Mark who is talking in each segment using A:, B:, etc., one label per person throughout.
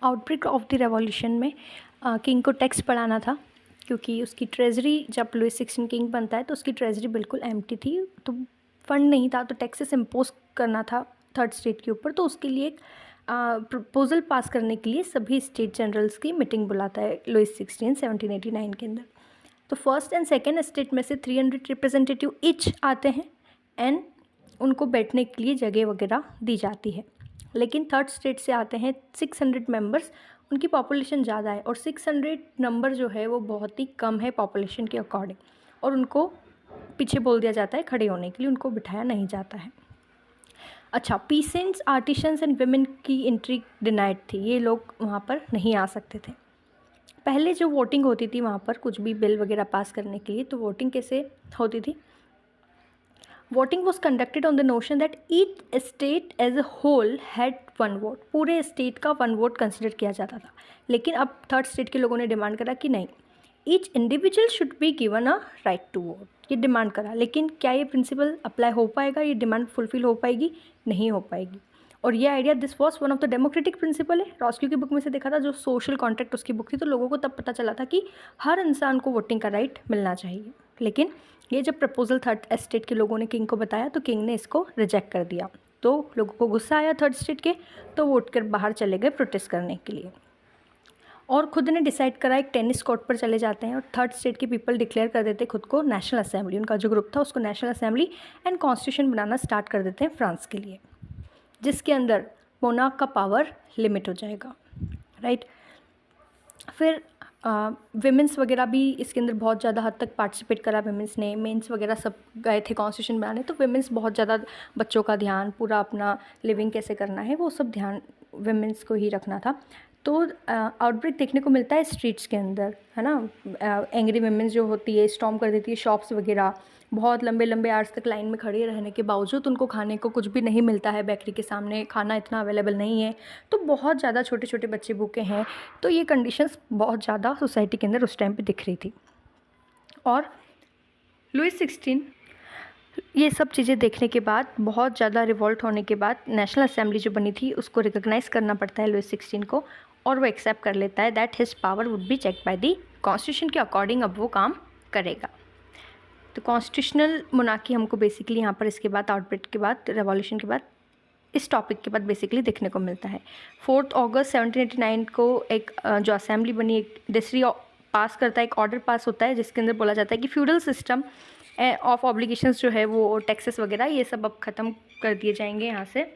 A: Outbreak of the revolution में king को tax बढ़ाना था, क्योंकि उसकी ट्रेजरी, जब लुई 16 किंग बनता है तो उसकी ट्रेजरी बिल्कुल एम्प्टी थी, तो फंड नहीं था, तो टैक्सेस इम्पोज करना था थर्ड स्टेट के ऊपर। तो उसके लिए एक प्रपोजल पास करने के लिए सभी स्टेट जनरल्स की मीटिंग बुलाता है लुई 16 1789 के अंदर। तो फर्स्ट एंड सेकेंड स्टेट में से 300 रिप्रेजेंटेटिव ईच आते हैं एंड उनको बैठने के लिए जगह वगैरह दी जाती है। लेकिन थर्ड स्टेट से आते हैं 600 मेंबर्स, उनकी पॉपुलेशन ज़्यादा है और 600 नंबर जो है वो बहुत ही कम है पॉपुलेशन के अकॉर्डिंग, और उनको पीछे बोल दिया जाता है खड़े होने के लिए, उनको बिठाया नहीं जाता है। अच्छा, पीसेंट्स, आर्टिशंस एंड वुमेन की एंट्री डिनाइड थी, ये लोग वहाँ पर नहीं आ सकते थे। पहले जो वोटिंग होती थी वहाँ पर कुछ भी बिल वगैरह पास करने के लिए, तो वोटिंग कैसे होती थी? Voting was conducted on the notion that each state as a whole had one vote, पूरे स्टेट का वन वोट कंसिडर किया जाता था। लेकिन अब थर्ड स्टेट के लोगों ने डिमांड करा कि नहीं, each individual should be given a right to vote, ये डिमांड करा। लेकिन क्या ये प्रिंसिपल अप्लाई हो पाएगा, ये डिमांड फुलफिल हो पाएगी? नहीं हो पाएगी। और ये idea, this was one of the democratic principle है, रॉस्क्यू की बुक में से देखा था, जो सोशल कॉन्ट्रैक्ट उसकी बुक थी, तो लोगों को तब पता चला था कि हर इंसान को वोटिंग का राइट मिलना चाहिए। लेकिन ये जब प्रपोजल थर्ड स्टेट के लोगों ने किंग को बताया तो किंग ने इसको रिजेक्ट कर दिया, तो लोगों को गुस्सा आया थर्ड स्टेट के, तो वोट कर बाहर चले गए प्रोटेस्ट करने के लिए, और खुद ने डिसाइड करा एक टेनिस कोर्ट पर चले जाते हैं और थर्ड स्टेट के पीपल डिक्लेयर कर देते खुद को नेशनल असेंबली, उनका जो ग्रुप था उसको national assembly, and constitution banana start कर देते हैं फ्रांस के लिए, जिसके अंदर मोनार्क का पावर लिमिट हो जाएगा, राइट। फिर विमेंस वगैरह भी इसके अंदर बहुत ज़्यादा हद तक पार्टिसिपेट करा, विमेंस ने, मेंस वगैरह सब गए थे कॉन्स्टिट्यूशन बनाने, तो विमेंस बहुत ज़्यादा बच्चों का ध्यान, पूरा अपना लिविंग कैसे करना है वो सब ध्यान विमेंस को ही रखना था। तो आउटब्रेक देखने को मिलता है स्ट्रीट्स के अंदर, है ना। एंग्री विमेंस जो होती है स्टॉर्म कर देती है शॉप्स वगैरह, बहुत लंबे लंबे आवर्स तक लाइन में खड़े रहने के बावजूद उनको खाने को कुछ भी नहीं मिलता है, बेकरी के सामने खाना इतना अवेलेबल नहीं है, तो बहुत ज़्यादा छोटे छोटे बच्चे भूखे हैं। तो ये कंडीशंस बहुत ज़्यादा सोसाइटी के अंदर उस टाइम पे दिख रही थी। और लुई 16 ये सब चीज़ें देखने के बाद, बहुत ज़्यादा रिवॉल्ट होने के बाद, नेशनल असेंबली जो बनी थी उसको रिकॉग्नाइज़ करना पड़ता है लुई 16 को, और वो एक्सेप्ट कर लेता है that his power would be check by the constitution के अकॉर्डिंग अब वो काम करेगा। तो कॉन्स्टिट्यूशनल मोनार्की हमको बेसिकली यहाँ पर इसके बाद, आउटब्रेक के बाद, रेवोल्यूशन के बाद, इस टॉपिक के बाद बेसिकली देखने को मिलता है। 4 अगस्त 1789 को एक जो असेंबली बनी, एक डिक्री पास करता है, एक ऑर्डर पास होता है जिसके अंदर बोला जाता है कि फ्यूडल सिस्टम ऑफ ऑब्लिगेशंस जो है वो टैक्सेस वगैरह ये सब अब ख़त्म कर दिए जाएंगे यहाँ से।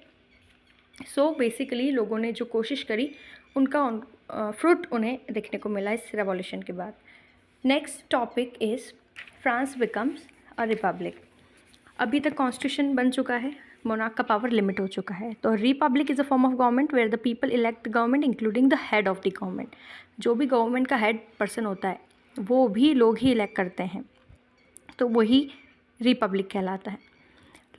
A: सो बेसिकली लोगों ने जो कोशिश करी उनका फ्रूट उन्हें देखने को मिला इस रेवोल्यूशन के बाद। Next topic is France becomes a republic. अभी तक कॉन्स्टिट्यूशन बन चुका है, मोनार्क का पावर लिमिट हो चुका है, तो republic is a form of government where the people elect the government including the head of the government. जो भी गवर्नमेंट का हेड पर्सन होता है वो भी लोग ही इलेक्ट करते हैं, तो वही रिपब्लिक कहलाता है।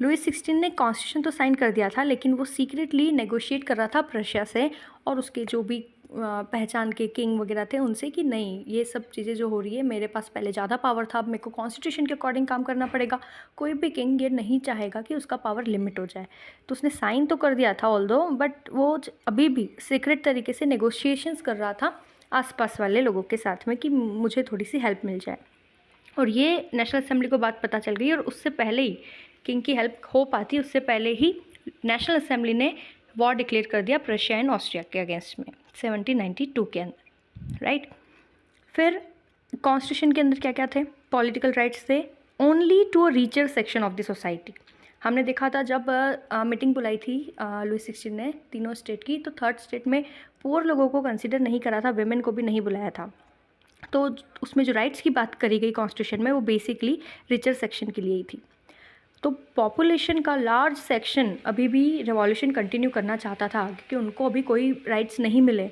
A: लुई 16 ने कॉन्स्टिट्यूशन तो साइन कर दिया था, लेकिन वो सीक्रेटली नेगोशिएट कर रहा था प्रशिया से और उसके जो भी पहचान के किंग वगैरह थे उनसे, कि नहीं ये सब चीज़ें जो हो रही है, मेरे पास पहले ज़्यादा पावर था, अब मेरे को कॉन्स्टिट्यूशन के अकॉर्डिंग काम करना पड़ेगा। कोई भी किंग ये नहीं चाहेगा कि उसका पावर लिमिट हो जाए, तो उसने साइन तो कर दिया था ऑल्दो, बट वो अभी भी सीक्रेट तरीके से नेगोशिएशंस कर रहा था आसपास वाले लोगों के साथ में कि मुझे थोड़ी सी हेल्प मिल जाए। और ये नेशनल असेंबली को बात पता चल गई, और उससे पहले ही किंग की हेल्प हो पाती, उससे पहले ही नेशनल असेंबली ने वॉर डिक्लेयर कर दिया प्रशिया एंड ऑस्ट्रिया के अगेंस्ट में 1792 के अंदर, राइट। फिर कॉन्स्टिट्यूशन के अंदर क्या क्या थे? पॉलिटिकल राइट्स थे only to a richer section of the society. हमने देखा था जब मीटिंग बुलाई थी लुई 16 ने तीनों स्टेट की, तो थर्ड स्टेट में पुअर लोगों को कंसिडर नहीं करा था, वेमेन को भी नहीं बुलाया था, तो उसमें जो राइट्स की बात करी गई कॉन्स्टिट्यूशन में वो बेसिकली रिचर सेक्शन के लिए ही थी। तो पॉपुलेशन का लार्ज सेक्शन अभी भी रिवॉल्यूशन कंटिन्यू करना चाहता था, क्योंकि उनको अभी कोई राइट्स नहीं मिले,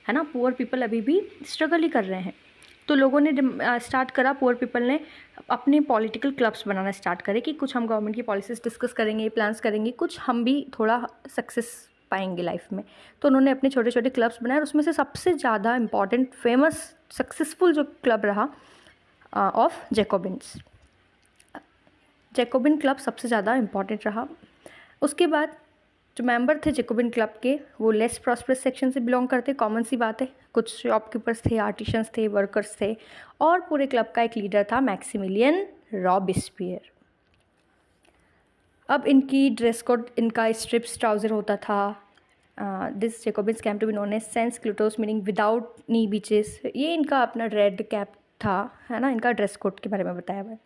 A: है ना। पुअर पीपल अभी भी स्ट्रगल ही कर रहे हैं, तो लोगों ने स्टार्ट करा, पुअर पीपल ने अपने पॉलिटिकल क्लब्स बनाना स्टार्ट करे कि कुछ हम गवर्नमेंट की पॉलिसीज़ डिस्कस करेंगे, प्लान्स करेंगे, कुछ हम भी थोड़ा सक्सेस पाएंगे लाइफ में। तो उन्होंने अपने छोटे छोटे क्लब्स बनाए, और उसमें से सबसे ज़्यादा इम्पॉर्टेंट, फेमस, सक्सेसफुल जो क्लब रहा ऑफ जैकोबिन्स, जैकोबिन क्लब सबसे ज़्यादा इम्पॉर्टेंट रहा। उसके बाद जो मेंबर थे जेकोबिन क्लब के वो लेस प्रॉस्परस सेक्शन से बिलोंग करते, कॉमन सी बात है। कुछ शॉपकीपर्स थे, आर्टिशंस थे, वर्कर्स थे, और पूरे क्लब का एक लीडर था मैक्सिमिलियन रॉबेस्पियर। अब इनकी ड्रेस कोड, इनका स्ट्रिप्स ट्राउज़र होता था। This Jacobins came to be known as sans culottes, meaning without knee breeches. ये इनका अपना रेड कैप था, है ना, इनका ड्रेस कोड के बारे में बताया हुआ है।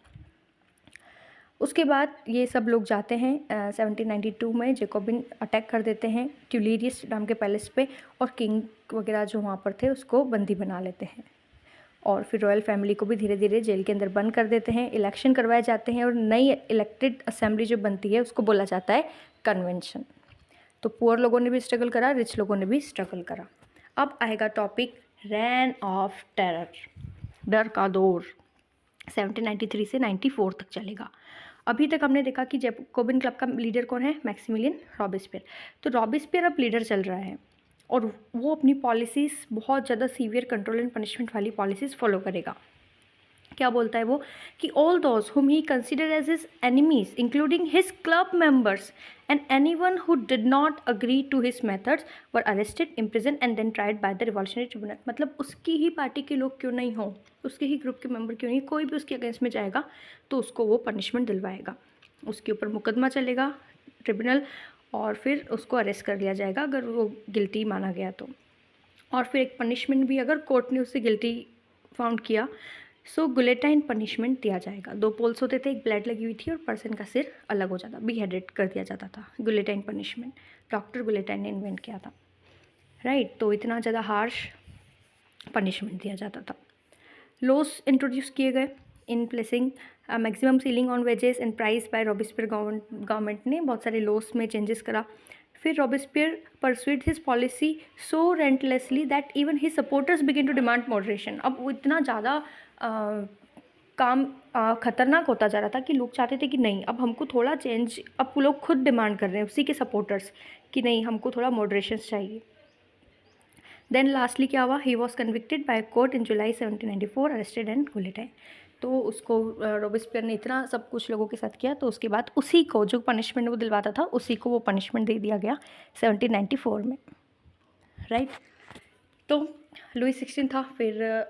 A: उसके बाद ये सब लोग जाते हैं 1792 में जेकोबिन अटैक कर देते हैं ट्यूलेरियस नाम के पैलेस पे, और किंग वगैरह जो वहाँ पर थे उसको बंदी बना लेते हैं, और फिर रॉयल फैमिली को भी धीरे धीरे जेल के अंदर बंद कर देते हैं। इलेक्शन करवाए जाते हैं और नई इलेक्टेड असेंबली जो बनती है उसको बोला जाता है कन्वेंशन। तो पुअर लोगों ने भी स्ट्रगल करा, रिच लोगों ने भी स्ट्रगल करा। अब आएगा टॉपिक रेन ऑफ टेरर, डर का दौर, 1793 से 94 तक चलेगा। अभी तक हमने देखा कि जेकोबिन क्लब का लीडर कौन है, मैक्सिमिलियन रॉबेस्पियर। तो रॉबेस्पियर अब लीडर चल रहा है और वो अपनी पॉलिसीज़ बहुत ज़्यादा सीवियर कंट्रोल एंड पनिशमेंट वाली पॉलिसीज़ फॉलो करेगा। क्या बोलता है वो कि all those whom he consider as his enemies including his club members and anyone who did not agree to his methods were arrested, imprison and then tried by the revolutionary tribunal. मतलब उसकी ही party के लोग क्यों नहीं हो, उसके ही group के member क्यों नहीं, कोई भी उसके अगेंस्ट में जाएगा तो उसको वो पनिशमेंट दिलवाएगा, उसके ऊपर मुकदमा चलेगा ट्रिब्यूनल, और फिर उसको अरेस्ट कर लिया जाएगा अगर वो गिल्टी माना गया तो। और फिर एक पनिशमेंट भी, अगर कोर्ट ने उसे गिल्टी फाउंड किया सो गुलेटाइन पनिशमेंट दिया जाएगा। 2 पोल्स होते थे, एक ब्लेड लगी हुई थी और पर्सन का सिर अलग हो जाता, बीहेडेड कर दिया जाता था। गुलेटाइन पनिशमेंट डॉक्टर गुलेटाइन ने इन्वेंट किया था, राइट। तो इतना ज़्यादा हार्श पनिशमेंट दिया जाता था। लॉस इंट्रोड्यूस किए गए in placing maximum ceiling on wages and price by Robespierre government ने बहुत सारे लॉस में चेंजेस करा। फिर Robespierre pursued his policy so relentlessly that even his supporters begin to demand moderation. अब वो इतना ज़्यादा काम खतरनाक होता जा रहा था कि लोग चाहते थे कि नहीं, अब हमको थोड़ा चेंज, अब वो लोग खुद डिमांड कर रहे हैं उसी के सपोर्टर्स कि नहीं, हमको थोड़ा मॉडरेशन चाहिए। देन लास्टली क्या हुआ, he was convicted by court in July 1794, arrested and guillotine. तो उसको रॉबेस्पियर ने इतना सब कुछ लोगों के साथ किया तो उसके बाद उसी को जो पनिशमेंट वो दिलवाता था उसी को वो पनिशमेंट दे दिया गया 1794 में, राइट। तो लुई 16 था, फिर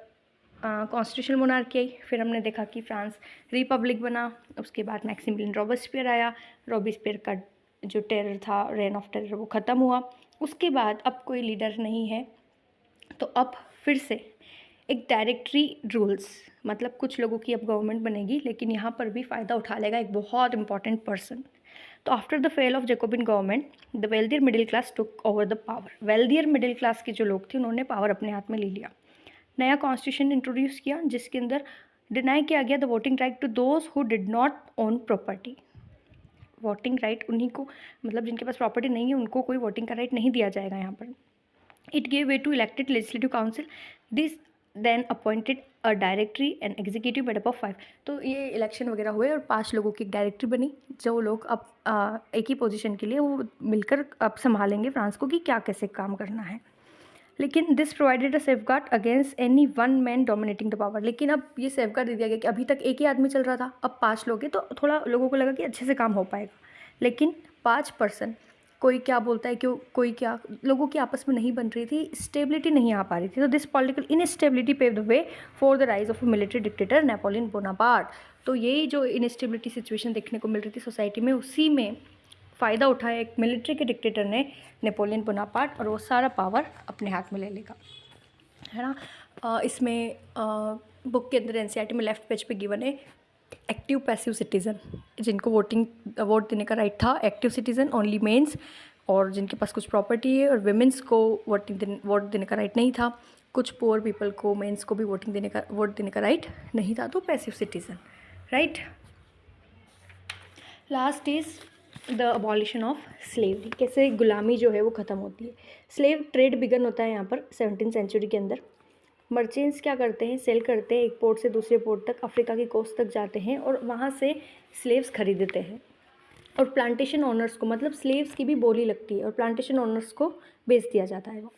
A: कॉन्स्टिट्यूशनल मोनार्की आई, फिर हमने देखा कि फ्रांस रिपब्लिक बना, उसके बाद मैक्सिमिलियन रॉबेस्पियर आया, रॉबेस्पियर का जो टेरर था, रेन ऑफ टेरर, वो ख़त्म हुआ। उसके बाद अब कोई लीडर नहीं है तो अब फिर से एक डायरेक्टरी रूल्स, मतलब कुछ लोगों की अब गवर्नमेंट बनेगी, लेकिन यहाँ पर भी फ़ायदा उठा लेगा एक बहुत इंपॉर्टेंट पर्सन। तो after the fall of Jacobin government the wealthier middle class took over the power. Wealthier middle class के जो लोग थे उन्होंने पावर अपने हाथ में ले लिया। नया कॉन्स्टिट्यूशन इंट्रोड्यूस किया जिसके अंदर डिनाई किया गया the voting right to those who did not own property. Voting right उन्हीं को, मतलब जिनके पास प्रॉपर्टी नहीं है उनको कोई वोटिंग का राइट नहीं दिया जाएगा यहाँ पर। It gave way to elected legislative council, this then appointed a directory and executive made up of 5। तो ये इलेक्शन वगैरह हुए और 5 लोगों की एक डायरेक्टरी बनी, जो लोग अब एक ही पोजीशन के लिए वो मिलकर अब संभालेंगे फ्रांस को कि क्या कैसे काम करना है। लेकिन this provided a safeguard against any one man dominating the power. लेकिन अब ये सेफगार्ड दे दिया गया कि अभी तक एक ही आदमी चल रहा था, अब 5 लोग हैं तो थोड़ा लोगों को लगा कि अच्छे से काम हो पाएगा, लेकिन 5 पर्सन, कोई क्या बोलता है, क्यों कोई क्या, लोगों की आपस में नहीं बन रही थी, स्टेबिलिटी नहीं आ पा रही थी। तो this political instability pave the way for the rise of a military dictator Napoleon Bonaparte. तो यही जो इनस्टेबिलिटी सिचुएशन देखने को मिल रही थी सोसाइटी में, उसी में फ़ायदा उठाया एक मिलिट्री के डिक्टेटर ने, नेपोलियन बोनापार्ट, और वो सारा पावर अपने हाथ में ले लेगा, है ना। इसमें बुक के अंदर एनसीईआरटी में लेफ्ट पेज पे गिवन है एक्टिव पैसिव सिटीज़न, जिनको वोट देने का राइट था, एक्टिव सिटीज़न ओनली मेंस, और जिनके पास कुछ प्रॉपर्टी है, और विमेंस को वोट देने का राइट नहीं था, कुछ पुअर पीपल को, मेंस को भी वोट देने का राइट नहीं था, तो passive citizen, right. Last is the abolition of slavery, कैसे गुलामी जो है वो ख़त्म होती है। स्लेव ट्रेड बिगन होता है यहाँ पर 17th सेंचुरी के अंदर। मर्चेंट्स क्या करते हैं, सेल करते हैं, एक पोर्ट से दूसरे पोर्ट तक, अफ्रीका की कोस्ट तक जाते हैं और वहाँ से स्लेव्स खरीदते हैं, और प्लांटेशन ओनर्स को, मतलब स्लेव्स की भी बोली लगती है, और प्लांटेशन ओनर्स को बेच दिया जाता है वो।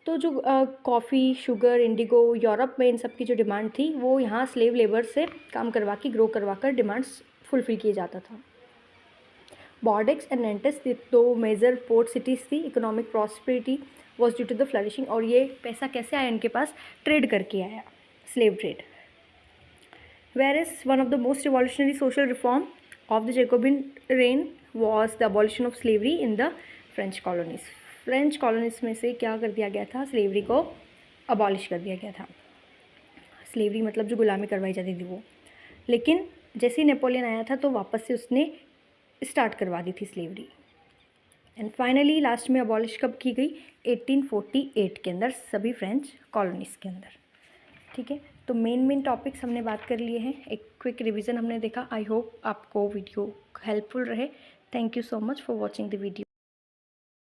A: तो जो कॉफ़ी, शुगर, इंडिगो, यूरोप में इन सब की जो डिमांड थी वो यहाँ स्लेव लेबर से काम करवा के, ग्रो करवा कर डिमांड्स फुलफ़िल किए जाता था। बॉर्डेक्स एंड नेंटेस दो मेजर पोर्ट सिटीज़ थी। Economic prosperity was due to the flourishing, और ये पैसा कैसे आया इनके पास, ट्रेड करके आया, slave trade. Where is one of the most revolutionary social reform of the Jacobin reign was the abolition of slavery in the French colonies. French colonies में से क्या कर दिया गया था, स्लेवरी को अबॉलिश कर दिया गया था। स्लेवरी मतलब जो गुलामी करवाई जाती थी वो, लेकिन जैसे ही नेपोलियन आया था तो वापस से उसने स्टार्ट करवा दी थी स्लेवरी। एंड फाइनली लास्ट में अबॉलिश कब की गई, 1848 के अंदर सभी फ्रेंच कॉलोनीज़ के अंदर। ठीक है, तो मेन टॉपिक्स हमने बात कर लिए हैं, एक क्विक रिवीजन हमने देखा। आई होप आपको वीडियो हेल्पफुल रहे। Thank you so much for watching the video.